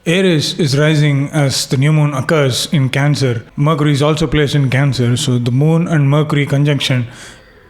Aries is rising as the new moon occurs in Cancer. Mercury is also placed in Cancer, so the moon and Mercury conjunction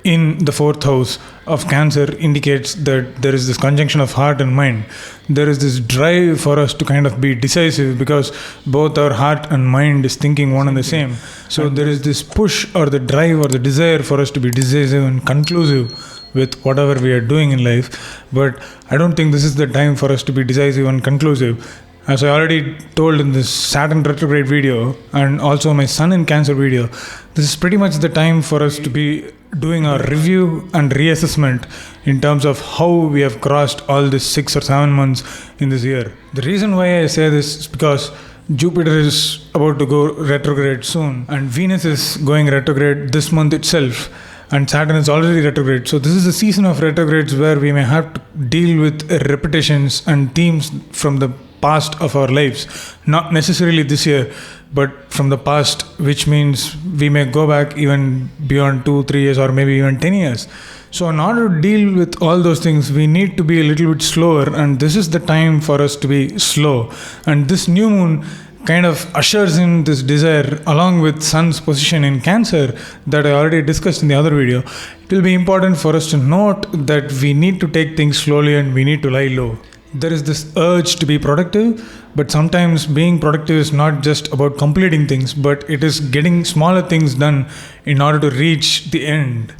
in the fourth house of Cancer indicates that there is this conjunction of heart and mind. There is this drive for us to kind of be decisive because both our heart and mind is thinking one and the same. So there is this push or the drive or the desire for us to be decisive and conclusive with whatever we are doing in life. But I don't think this is the time for us to be decisive and conclusive. As I already told in this Saturn retrograde video and also my Sun in Cancer video, this is pretty much the time for us to be doing our review and reassessment in terms of how we have crossed all these 6 or 7 months in this year. The reason why I say this is because Jupiter is about to go retrograde soon and Venus is going retrograde this month itself. And Saturn is already retrograde. So this is a season of retrogrades where we may have to deal with repetitions and themes from the past of our lives. Not necessarily this year, but from the past, which means we may go back even beyond 2-3 years or maybe even 10 years. So in order to deal with all those things, we need to be a little bit slower, and this is the time for us to be slow. And this new moon kind of ushers in this desire along with Sun's position in Cancer that I already discussed in the other video. It will be important for us to note that we need to take things slowly and we need to lie low. There is this urge to be productive, but sometimes being productive is not just about completing things, but it is getting smaller things done in order to reach the end.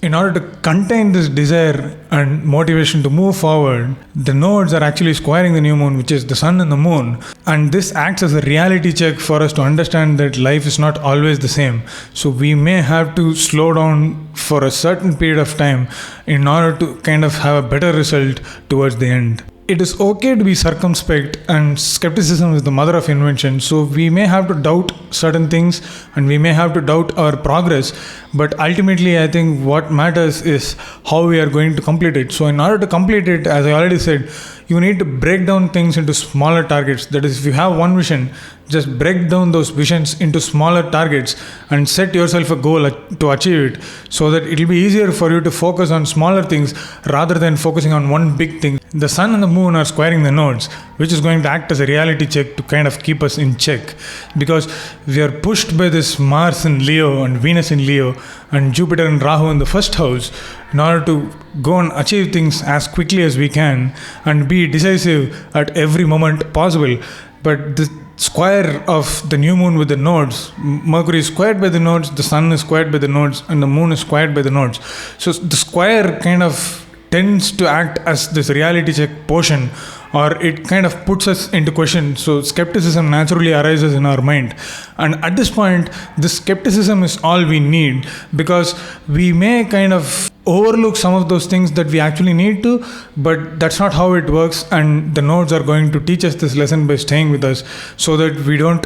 In order to contain this desire and motivation to move forward, the nodes are actually squaring the new moon, which is the sun and the moon. And this acts as a reality check for us to understand that life is not always the same. So we may have to slow down for a certain period of time in order to kind of have a better result towards the end. It is okay to be circumspect, and skepticism is the mother of invention. So we may have to doubt certain things and we may have to doubt our progress, but ultimately I think what matters is how we are going to complete it. So in order to complete it, as I already said, you need to break down things into smaller targets. That is, if you have one vision, just break down those visions into smaller targets and set yourself a goal to achieve it, so that it will be easier for you to focus on smaller things rather than focusing on one big thing. The sun and the moon are squaring the nodes, which is going to act as a reality check to kind of keep us in check, because we are pushed by this Mars in Leo and Venus in Leo and Jupiter and Rahu in the first house in order to go and achieve things as quickly as we can and be decisive at every moment possible. But the square of the new moon with the nodes, Mercury is squared by the nodes, the sun is squared by the nodes, and the moon is squared by the nodes. So the square kind of tends to act as this reality check portion, or it kind of puts us into question. So skepticism naturally arises in our mind, and at this point this skepticism is all we need, because we may kind of overlook some of those things that we actually need to, but that's not how it works, and the nodes are going to teach us this lesson by staying with us so that we don't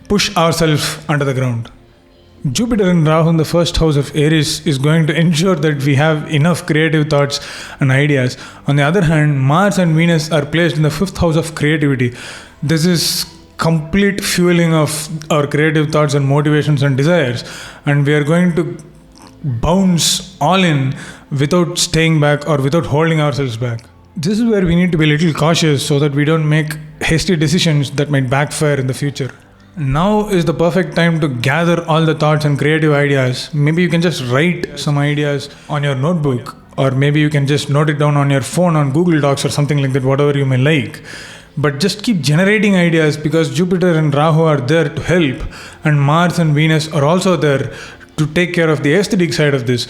push ourselves under the ground. Jupiter and Rahu in the first house of Aries is going to ensure that we have enough creative thoughts and ideas. On the other hand, Mars and Venus are placed in the fifth house of creativity. This is complete fueling of our creative thoughts and motivations and desires, and we are going to bounce all in without staying back or without holding ourselves back. This is where we need to be a little cautious so that we don't make hasty decisions that might backfire in the future. Now is the perfect time to gather all the thoughts and creative ideas. Maybe you can just write some ideas on your notebook, or maybe you can just note it down on your phone on Google Docs or something like that, whatever you may like. But just keep generating ideas, because Jupiter and Rahu are there to help, and Mars and Venus are also there to take care of the aesthetic side of this.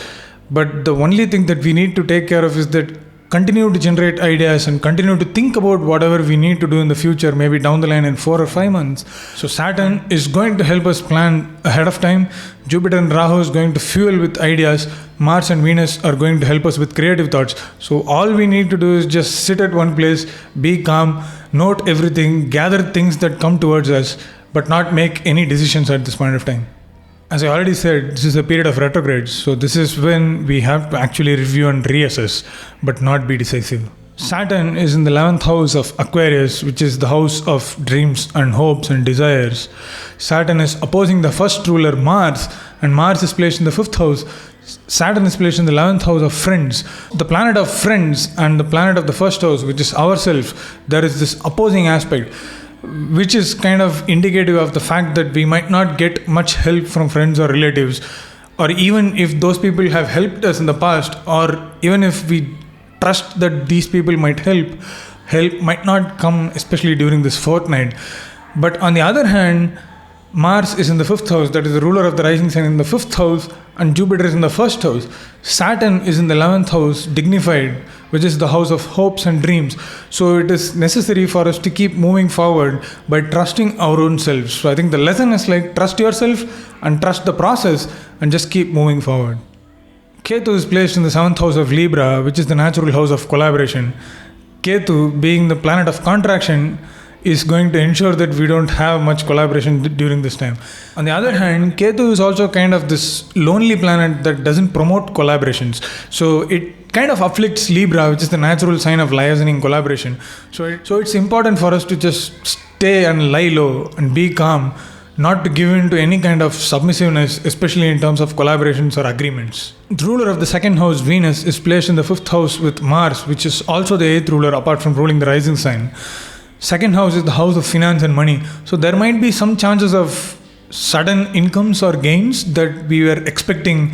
But the only thing that we need to take care of is that continue to generate ideas and continue to think about whatever we need to do in the future, maybe down the line in 4 or 5 months. So Saturn is going to help us plan ahead of time. Jupiter and Rahu is going to fuel with ideas. Mars and Venus are going to help us with creative thoughts. So all we need to do is just sit at one place, be calm, note everything, gather things that come towards us, but not make any decisions at this point of time. As I already said, this is a period of retrogrades, so this is when we have to actually review and reassess, but not be decisive. Saturn is in the 11th house of Aquarius, which is the house of dreams and hopes and desires. Saturn is opposing the first ruler, Mars, and Mars is placed in the 5th house. Saturn is placed in the 11th house of friends. The planet of friends and the planet of the first house, which is ourselves, there is this opposing aspect. which is kind of indicative of the fact that we might not get much help from friends or relatives, or even if those people have helped us in the past, or even if we trust that these people might help might not come, especially during this fortnight. But on the other hand, Mars is in the fifth house, that is the ruler of the rising sign in the fifth house, and Jupiter is in the first house. Saturn is in the 11th house, dignified, which is the house of hopes and dreams. So it is necessary for us to keep moving forward by trusting our own selves. So I think the lesson is like trust yourself and trust the process and just keep moving forward. Ketu is placed in the 7th house of Libra, which is the natural house of collaboration. Ketu, being the planet of contraction, is going to ensure that we don't have much collaboration during this time. On the other hand, Ketu is also kind of this lonely planet that doesn't promote collaborations. So it kind of afflicts Libra, which is the natural sign of liaising collaboration. So it's important for us to just stay and lie low and be calm, not to give in to any kind of submissiveness, especially in terms of collaborations or agreements. The ruler of the second house, Venus, is placed in the fifth house with Mars, which is also the eighth ruler apart from ruling the rising sign. Second house is the house of finance and money. So there might be some chances of sudden incomes or gains that we were expecting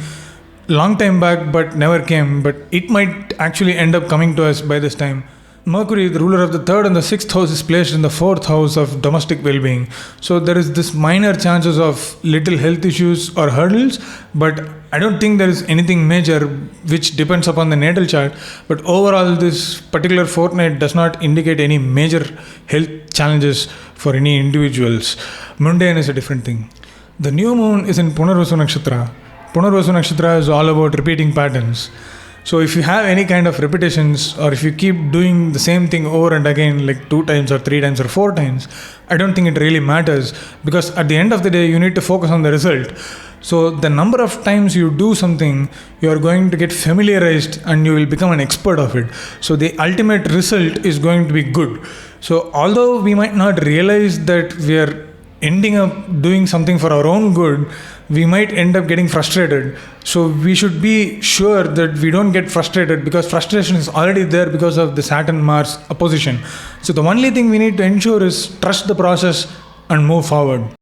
long time back but never came, but it might actually end up coming to us by this time. Mercury, the ruler of the third and the sixth house, is placed in the fourth house of domestic well-being. So there is this minor chances of little health issues or hurdles, but I don't think there is anything major, which depends upon the natal chart. But overall, this particular fortnight does not indicate any major health challenges for any individuals. Mundane is a different thing. The new moon is in Punarvasu Nakshatra. Punarvasu Nakshatra is all about repeating patterns. So if you have any kind of repetitions, or if you keep doing the same thing over and again, like 2 times or 3 times or 4 times, I don't think it really matters, because at the end of the day, you need to focus on the result. So the number of times you do something, you are going to get familiarized and you will become an expert of it. So the ultimate result is going to be good. So although we might not realize that we are ending up doing something for our own good, we might end up getting frustrated. So we should be sure that we don't get frustrated, because frustration is already there because of the Saturn-Mars opposition. So the only thing we need to ensure is trust the process and move forward.